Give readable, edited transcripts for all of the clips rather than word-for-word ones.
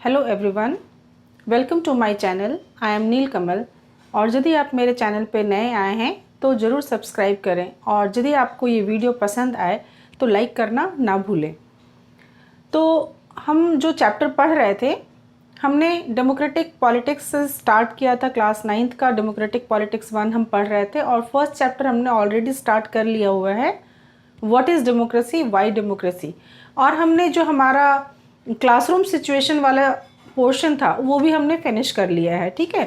Hello everyone, welcome to my channel. I am Neel Kamal. और यदि आप मेरे चैनल पे नए आए हैं तो ज़रूर सब्सक्राइब करें, और यदि आपको ये वीडियो पसंद आए तो लाइक करना ना भूलें। तो हम जो चैप्टर पढ़ रहे थे, हमने डेमोक्रेटिक पॉलिटिक्स से स्टार्ट किया था। क्लास 9th का डेमोक्रेटिक पॉलिटिक्स 1 हम पढ़ रहे थे, और फर्स्ट चैप्टर हमने ऑलरेडी स्टार्ट कर लिया हुआ है, what is democracy, Y democracy. और हमने जो हमारा क्लासरूम सिचुएशन वाला पोर्शन था वो भी हमने फिनिश कर लिया है। ठीक है,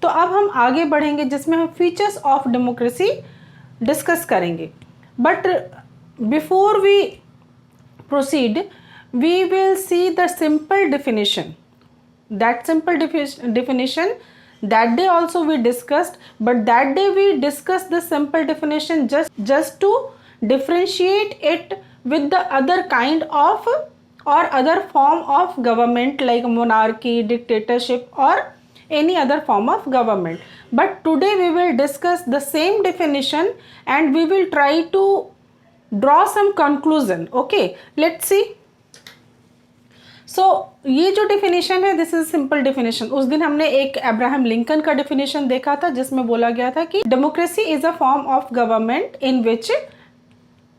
तो अब हम आगे बढ़ेंगे जिसमें हम फीचर्स ऑफ डेमोक्रेसी डिस्कस करेंगे। But before we proceed, we will see the simple definition. That simple definition that day also we discussed, but that day we discussed the simple definition just to differentiate it with the other kind of or other form of government like monarchy, dictatorship or any other form of government. But today we will discuss the same definition and we will try to draw some conclusion. Okay, let's see. So ये जो definition है, this is simple definition. उस दिन हमने एक Abraham Lincoln का definition देखा था जिसमें बोला गया था कि democracy is a form of government in which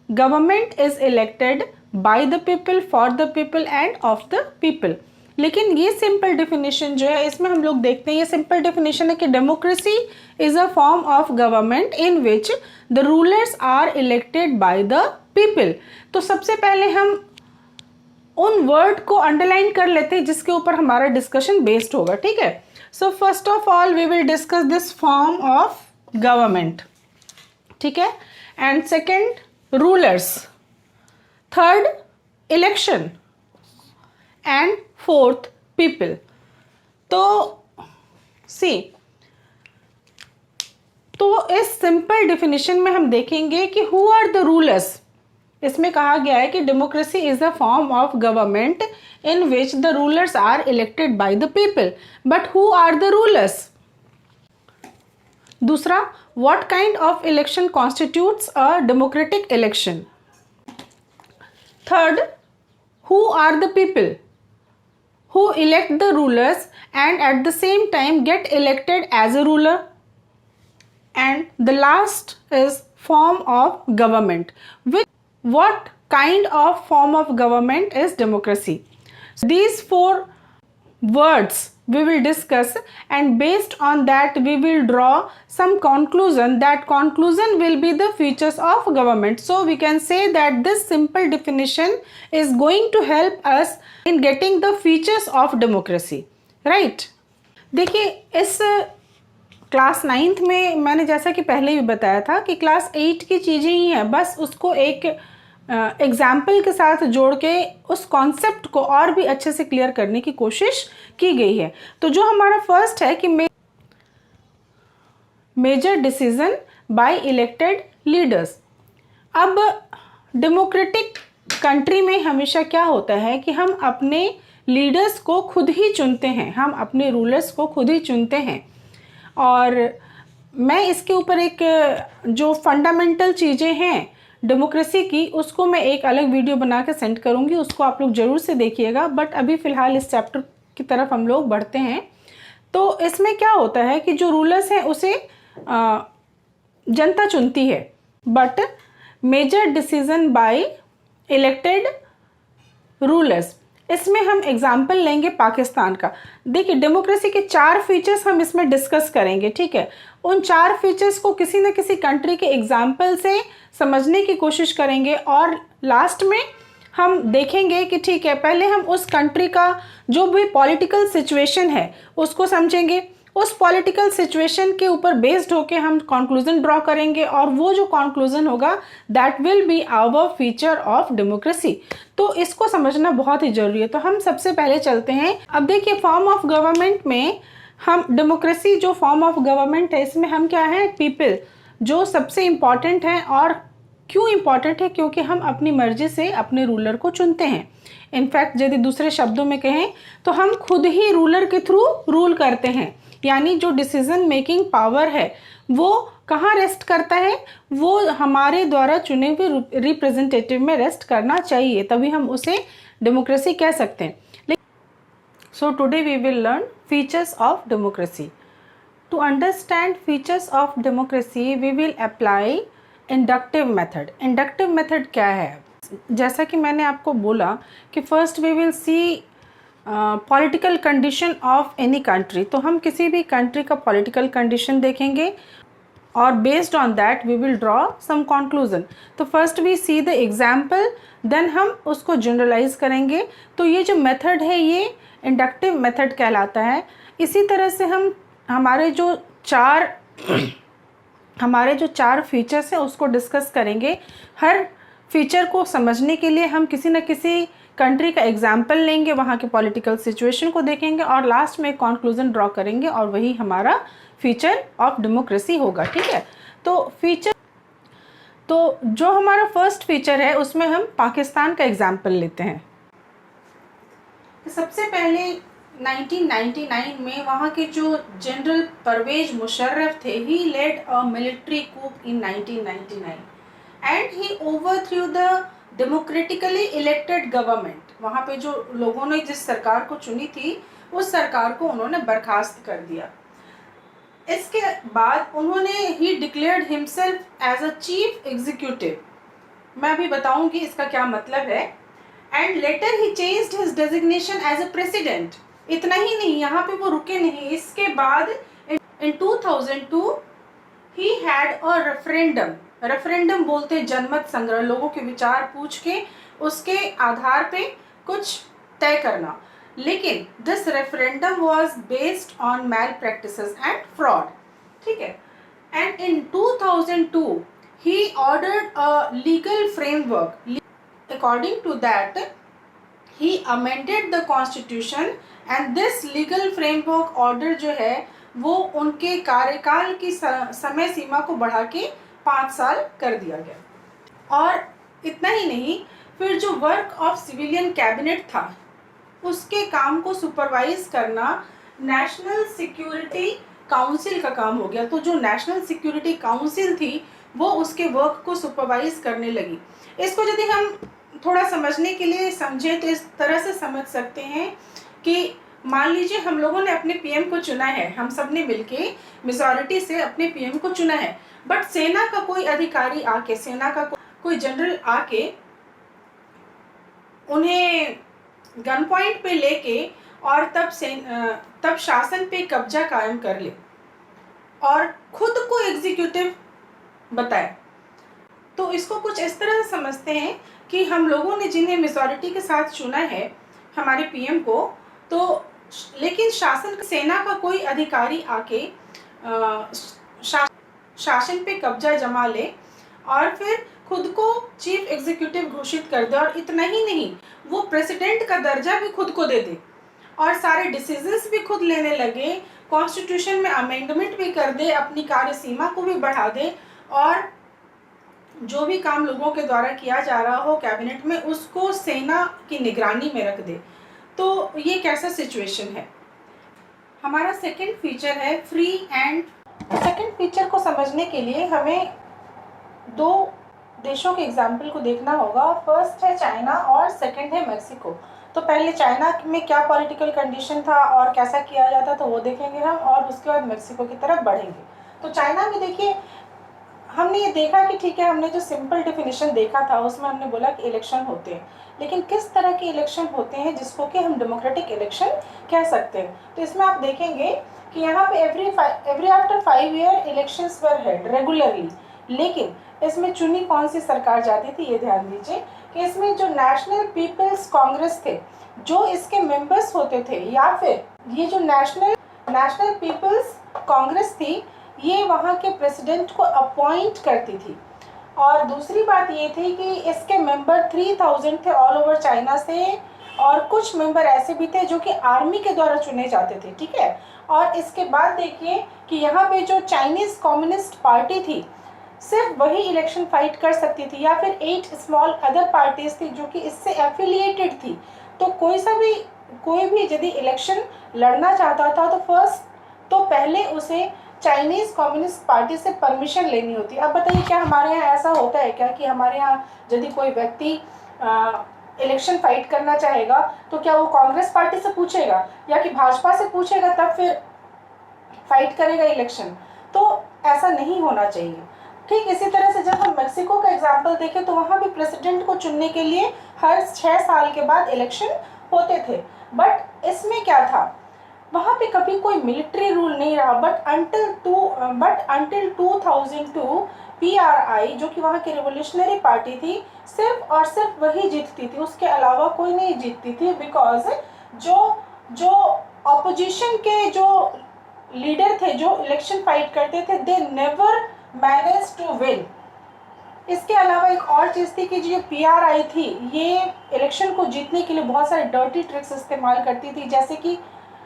government is elected by the people, for the people and of the people. लेकिन ये सिंपल डेफिनेशन जो है, इसमें हम लोग देखते हैं, ये सिंपल डेफिनेशन है कि democracy is a form of government in which the rulers are elected by the people. तो सबसे पहले हम उन वर्ड को अंडरलाइन कर लेते हैं जिसके ऊपर हमारा डिस्कशन बेस्ड होगा। ठीक है, so first of all we will discuss this form of government. ठीक है, and second rulers, third election and fourth people. तो सी, तो इस सिंपल डेफिनेशन में हम देखेंगे कि हु आर द रूलर्स। इसमें कहा गया है कि democracy is a form of government in which the rulers are elected by the people, but who are the rulers. दूसरा, what kind of election constitutes a democratic election. Third, who are the people who elect the rulers and at the same time get elected as a ruler. And the last is form of government. What kind of form of government is democracy? These four words we will discuss, and based on that we will draw some conclusion. That conclusion will be the features of government. So we can say that this simple definition is going to help us in getting the features of democracy, right? देखिए, इस class 9th में मैंने जैसा कि पहले भी बताया था कि क्लास 8 की चीज़ें ही हैं, बस उसको एक एग्जाम्पल के साथ जोड़ के उस कॉन्सेप्ट को और भी अच्छे से क्लियर करने की कोशिश की गई है। तो जो हमारा फर्स्ट है कि major decision by elected leaders. अब डेमोक्रेटिक कंट्री में हमेशा क्या होता है कि हम अपने लीडर्स को खुद ही चुनते हैं, हम अपने रूलर्स को खुद ही चुनते हैं। और मैं इसके ऊपर एक जो फंडामेंटल चीज़ें हैं डेमोक्रेसी की, उसको मैं एक अलग वीडियो बना के सेंड करूँगी, उसको आप लोग ज़रूर से देखिएगा। बट अभी फ़िलहाल इस चैप्टर की तरफ हम लोग बढ़ते हैं। तो इसमें क्या होता है कि जो रूलर्स हैं उसे जनता चुनती है, but major decision by elected rulers. इसमें हम एग्जाम्पल लेंगे पाकिस्तान का। देखिए, डेमोक्रेसी के 4 फीचर्स हम इसमें डिस्कस करेंगे। ठीक है, उन 4 फीचर्स को किसी न किसी कंट्री के एग्जाम्पल से समझने की कोशिश करेंगे, और लास्ट में हम देखेंगे कि ठीक है, पहले हम उस कंट्री का जो भी पॉलिटिकल सिचुएशन है उसको समझेंगे, उस पॉलिटिकल सिचुएशन के ऊपर बेस्ड होके हम कंक्लूजन ड्रॉ करेंगे, और वो जो कंक्लूजन होगा that will be our feature of democracy. तो इसको समझना बहुत ही जरूरी है। तो हम सबसे पहले चलते हैं। अब देखिए, फॉर्म ऑफ गवर्नमेंट में हम डेमोक्रेसी जो फॉर्म ऑफ गवर्नमेंट है, इसमें हम क्या है, पीपल जो सबसे इम्पॉर्टेंट है। और क्यों इम्पॉर्टेंट है? क्योंकि हम अपनी मर्जी से अपने रूलर को चुनते हैं। इनफैक्ट यदि दूसरे शब्दों में कहें तो हम खुद ही रूलर के थ्रू रूल करते हैं। यानी जो डिसीजन मेकिंग पावर है वो कहाँ रेस्ट करता है, वो हमारे द्वारा चुने हुए रिप्रेजेंटेटिव में रेस्ट करना चाहिए, तभी हम उसे डेमोक्रेसी कह सकते हैं। So today we will learn features of democracy. To understand features of democracy, we will apply inductive method. Inductive method क्या है? जैसा कि मैंने आपको बोला कि first we will see political condition of any country. तो हम किसी भी country का political condition देखेंगे और based on that we will draw some conclusion. तो first we see the example, then हम उसको generalize करेंगे. तो ये जो method है ये inductive method कहलाता है. इसी तरह से हम हमारे जो चार फीचर्स हैं उसको डिस्कस करेंगे. हर फीचर को समझने के लिए हम किसी न किसी कंट्री का एग्जाम्पल लेंगे, वहाँ के पॉलिटिकल सिचुएशन को देखेंगे और लास्ट में कंक्लूजन ड्रॉ करेंगे और वही हमारा फीचर ऑफ डेमोक्रेसी होगा. ठीक है. तो जो हमारा फर्स्ट फीचर है उसमें हम पाकिस्तान का एग्जाम्पल लेते हैं. सबसे पहले 1999 में वहाँ के जो जनरल परवेज मुशर्रफ थे, he led a military coup in 1999 and he overthrew the democratically elected government. वहाँ पे जो लोगों ने जिस सरकार को चुनी थी उस सरकार को उन्होंने बर्खास्त कर दिया. इसके बाद उन्होंने ही declared himself as a chief executive. मैं अभी बताऊंगी इसका क्या मतलब है. And later he changed his designation as a president. इतना ही नहीं, यहाँ पे वो रुके नहीं. इसके बाद इन 2002 he had a referendum. Referendum बोलते हैं जनमत संग्रह, लोगों के विचार पूछ के उसके आधार पे कुछ तय करना. लेकिन this referendum was based on malpractices and fraud. ठीक है. And in 2002 he ordered a legal framework. According to that he amended the constitution and this legal framework order जो है वो उनके कार्यकाल की समय सीमा को बढ़ा के 5 साल कर दिया गया. और इतना ही नहीं, फिर जो वर्क ऑफ सिविलियन कैबिनेट था उसके काम को सुपरवाइज करना नेशनल सिक्योरिटी काउंसिल का काम हो गया. तो जो नेशनल सिक्योरिटी काउंसिल थी वो उसके वर्क को सुपरवाइज करने लगी. इसको यदि हम थोड़ा समझने के लिए समझें तो इस तरह से समझ सकते हैं कि मान लीजिए हम लोगों ने अपने पीएम को चुना है, हम सब ने मिलके मेजॉरिटी से अपने पीएम को चुना है, बट सेना का कोई अधिकारी आके, सेना का कोई जनरल आके उन्हें गन पॉइंट पे लेके और तब शासन पे कब्जा कायम कर ले और खुद को एग्जीक्यूटिव बताए. तो इसको कुछ इस तरह से समझते हैं कि हम लोगों ने जिन्हें मेजॉरिटी के साथ चुना है हमारे पीएम को, तो लेकिन शासन सेना का कोई अधिकारी आके शासन पे कब्जा जमा ले और फिर खुद को चीफ एग्जीक्यूटिव घोषित कर दे. और इतना ही नहीं, वो प्रेसिडेंट का दर्जा भी खुद को दे दे और सारे डिसीजंस भी खुद लेने लगे, कॉन्स्टिट्यूशन में अमेंडमेंट भी कर दे, अपनी कार्य सीमा को भी बढ़ा दे और जो भी काम लोगों के द्वारा किया जा रहा हो कैबिनेट में उसको सेना की निगरानी में रख दे. तो ये कैसा सिचुएशन है. हमारा सेकंड फीचर है फ्री एंड. सेकंड फीचर को समझने के लिए हमें 2 देशों के एग्जाम्पल को देखना होगा. फर्स्ट है चाइना और सेकंड है मेक्सिको. तो पहले चाइना में क्या पॉलिटिकल कंडीशन था और कैसा किया जाता तो वो देखेंगे हम, और उसके बाद मेक्सिको की तरफ बढ़ेंगे. तो चाइना में देखिए, हमने ये देखा कि ठीक है, हमने जो सिंपल डेफिनेशन देखा था उसमें हमने बोला कि इलेक्शन होते हैं, लेकिन किस तरह के इलेक्शन होते हैं जिसको कि हम डेमोक्रेटिक इलेक्शन कह सकते हैं. तो इसमें आप देखेंगे कि यहाँ पे every after 5 year elections were held regularly. लेकिन इसमें चुनी कौन सी सरकार जाती थी, ये ध्यान दीजिए कि इसमें जो नेशनल पीपल्स कांग्रेस थे, जो इसके मेंबर्स होते थे, या फिर ये जो नेशनल पीपल्स कांग्रेस थी, ये वहाँ के प्रेसिडेंट को अपॉइंट करती थी. और दूसरी बात ये थी कि इसके मेंबर 3000 थे ऑल ओवर चाइना से, और कुछ मेंबर ऐसे भी थे जो कि आर्मी के द्वारा चुने जाते थे. ठीक है. और इसके बाद देखिए कि यहाँ पे जो चाइनीज़ कम्युनिस्ट पार्टी थी सिर्फ वही इलेक्शन फाइट कर सकती थी, या फिर 8 स्मॉल अदर पार्टीज थी जो कि इससे एफिलिएटेड थी. तो कोई भी यदि इलेक्शन लड़ना चाहता था तो पहले उसे चाइनीज़ कम्युनिस्ट पार्टी से परमिशन लेनी होती. अब बताइए क्या हमारे यहाँ ऐसा होता है क्या कि हमारे यहाँ यदि कोई व्यक्ति इलेक्शन फाइट करना चाहेगा तो क्या वो कांग्रेस पार्टी से पूछेगा या कि भाजपा से पूछेगा तब फिर फाइट करेगा इलेक्शन? तो ऐसा नहीं होना चाहिए। ठीक इसी तरह से जब हम मेक्सिको का एग्जाम्पल देखें तो वहाँ भी प्रेसिडेंट को चुनने के लिए हर 6 साल के बाद इलेक्शन होते थे, बट इसमें क्या था, वहाँ पे कभी कोई मिलिट्री रूल नहीं रहा। बट अंटिल 2002 PRI जो कि वहाँ की रिवोल्यूशनरी पार्टी थी, सिर्फ और सिर्फ वही जीतती थी, उसके अलावा कोई नहीं जीतती थी। बिकॉज जो ऑपोजिशन के जो लीडर थे जो इलेक्शन फाइट करते थे, they never manage to win. इसके अलावा एक और चीज़ थी कि जो PRI थी ये इलेक्शन को जीतने के लिए बहुत सारे डर्टी ट्रिक्स इस्तेमाल करती थी, जैसे कि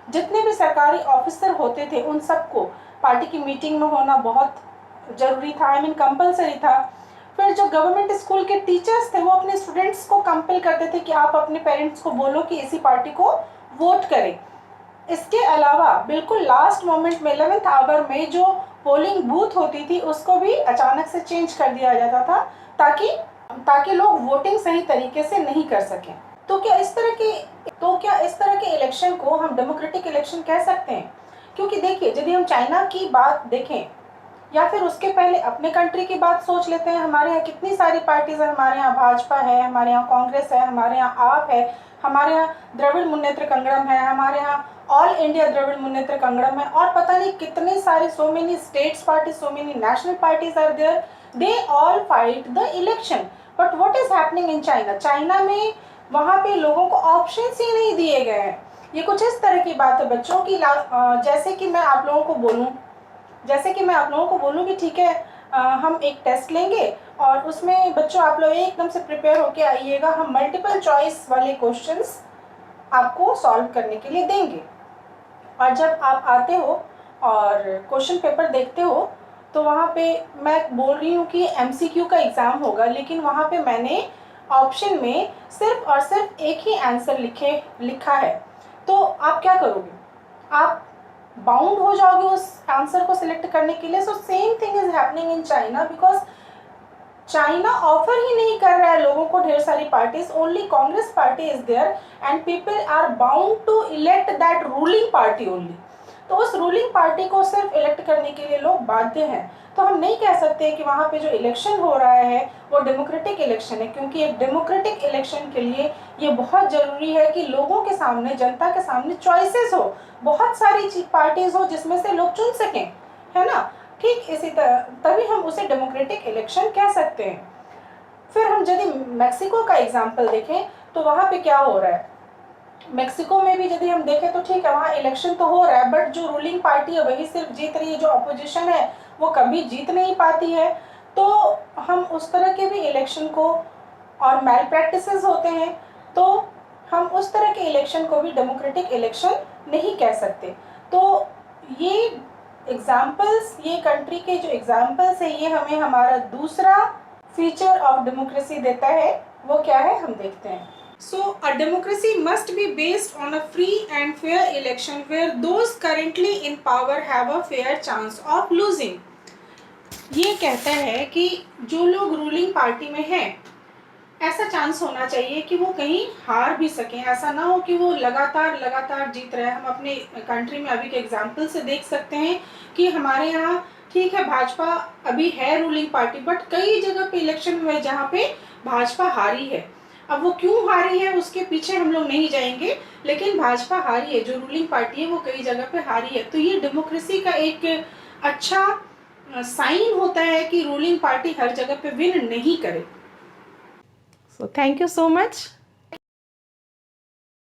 जितने भी सरकारी ऑफिसर होते थे उन सबको पार्टी की मीटिंग में होना बहुत ज़रूरी था, कंपलसरी था। फिर जो गवर्नमेंट स्कूल के टीचर्स थे वो अपने स्टूडेंट्स को कंपेल करते थे कि आप अपने पेरेंट्स को बोलो कि इसी पार्टी को वोट करें। इसके अलावा बिल्कुल लास्ट मोमेंट में 11th आवर में जो पोलिंग बूथ होती थी उसको भी अचानक से चेंज कर दिया जाता था ताकि लोग वोटिंग सही तरीके से नहीं कर सकें। तो क्या इस तरह के इलेक्शन को हम डेमोक्रेटिक इलेक्शन कह सकते हैं? क्योंकि देखिए, यदि हम चाइना की बात देखें या फिर उसके पहले अपने कंट्री की बात सोच लेते हैं, हमारे यहाँ कितनी सारी पार्टीज है। हमारे यहाँ भाजपा है, हमारे यहाँ कांग्रेस है, हमारे यहाँ आप है, हमारे यहाँ द्रविड़ मुन्नेत्र कंगड़म है, हमारे यहाँ ऑल इंडिया द्रविड़ मुन्नेत्र कंगड़म है, और पता नहीं कितने सारे, so many states party, so many national parties are there, they all fight the election. But what is happening in China? China में वहाँ पे लोगों को ऑप्शंस ही नहीं दिए गए हैं। ये कुछ इस तरह की बात है बच्चों की, जैसे कि मैं आप लोगों को बोलूँ कि ठीक है, हम एक टेस्ट लेंगे और उसमें बच्चों आप लोग एकदम से प्रिपेयर होके आइएगा, हम मल्टीपल चॉइस वाले क्वेश्चंस आपको सॉल्व करने के लिए देंगे। और जब आप आते हो और क्वेश्चन पेपर देखते हो तो वहाँ पे मैं बोल रही हूँ कि MCQ का एग्ज़ाम होगा, लेकिन वहाँ पे मैंने ऑप्शन में सिर्फ और सिर्फ एक ही आंसर लिखा है। तो आप क्या करोगे? आप बाउंड हो जाओगे उस आंसर को सिलेक्ट करने के लिए। So same thing is happening in China, because China offer ही नहीं कर रहा है लोगों को ढेर सारी parties, only Congress party is there and people are bound to elect that ruling party only. तो उस रूलिंग पार्टी को सिर्फ इलेक्ट करने के लिए लोग बाध्य हैं। तो हम नहीं कह सकते कि वहाँ पे जो इलेक्शन हो रहा है वो डेमोक्रेटिक इलेक्शन है, क्योंकि एक डेमोक्रेटिक इलेक्शन के लिए ये बहुत ज़रूरी है कि लोगों के सामने, जनता के सामने चॉइसेस हो, बहुत सारी पार्टीज हो जिसमें से लोग चुन सकें, है ना। ठीक इसी तरह तभी हम उसे डेमोक्रेटिक इलेक्शन कह सकते हैं। फिर हम यदि मैक्सिको का एग्जाम्पल देखें तो वहाँ पे क्या हो रहा है, मैक्सिको में भी यदि हम देखें तो ठीक है, वहाँ इलेक्शन तो हो रहा है, बट जो रूलिंग पार्टी है वही सिर्फ जीत रही है, जो अपोजिशन है वो कभी जीत नहीं पाती है। तो हम उस तरह के भी इलेक्शन को, और मैल प्रैक्टिसेस होते हैं, तो हम उस तरह के इलेक्शन को भी डेमोक्रेटिक इलेक्शन नहीं कह सकते। तो ये एग्जाम्पल्स, ये कंट्री के जो एग्जाम्पल्स है, ये हमें हमारा दूसरा फीचर ऑफ डेमोक्रेसी देता है। वो क्या है हम देखते हैं। So a democracy must be based on a free and fair election where those currently in power have a fair chance of losing। ये कहता है कि जो लोग रूलिंग पार्टी में हैं, ऐसा चांस होना चाहिए कि वो कहीं हार भी सकें। ऐसा ना हो कि वो लगातार जीत रहे हैं। हम अपने कंट्री में अभी के एग्जाम्पल से देख सकते हैं कि हमारे यहाँ ठीक है, भाजपा अभी है रूलिंग पार्टी, बट कई जगह पे इलेक्शन हुए जहाँ पे भाजपा हारी है। अब वो क्यों हारी है उसके पीछे हम लोग नहीं जाएंगे, लेकिन भाजपा हारी है, जो रूलिंग पार्टी है वो कई जगह पे हारी है। तो ये डेमोक्रेसी का एक अच्छा साइन होता है कि रूलिंग पार्टी हर जगह पे विन नहीं करे। So thank you so much.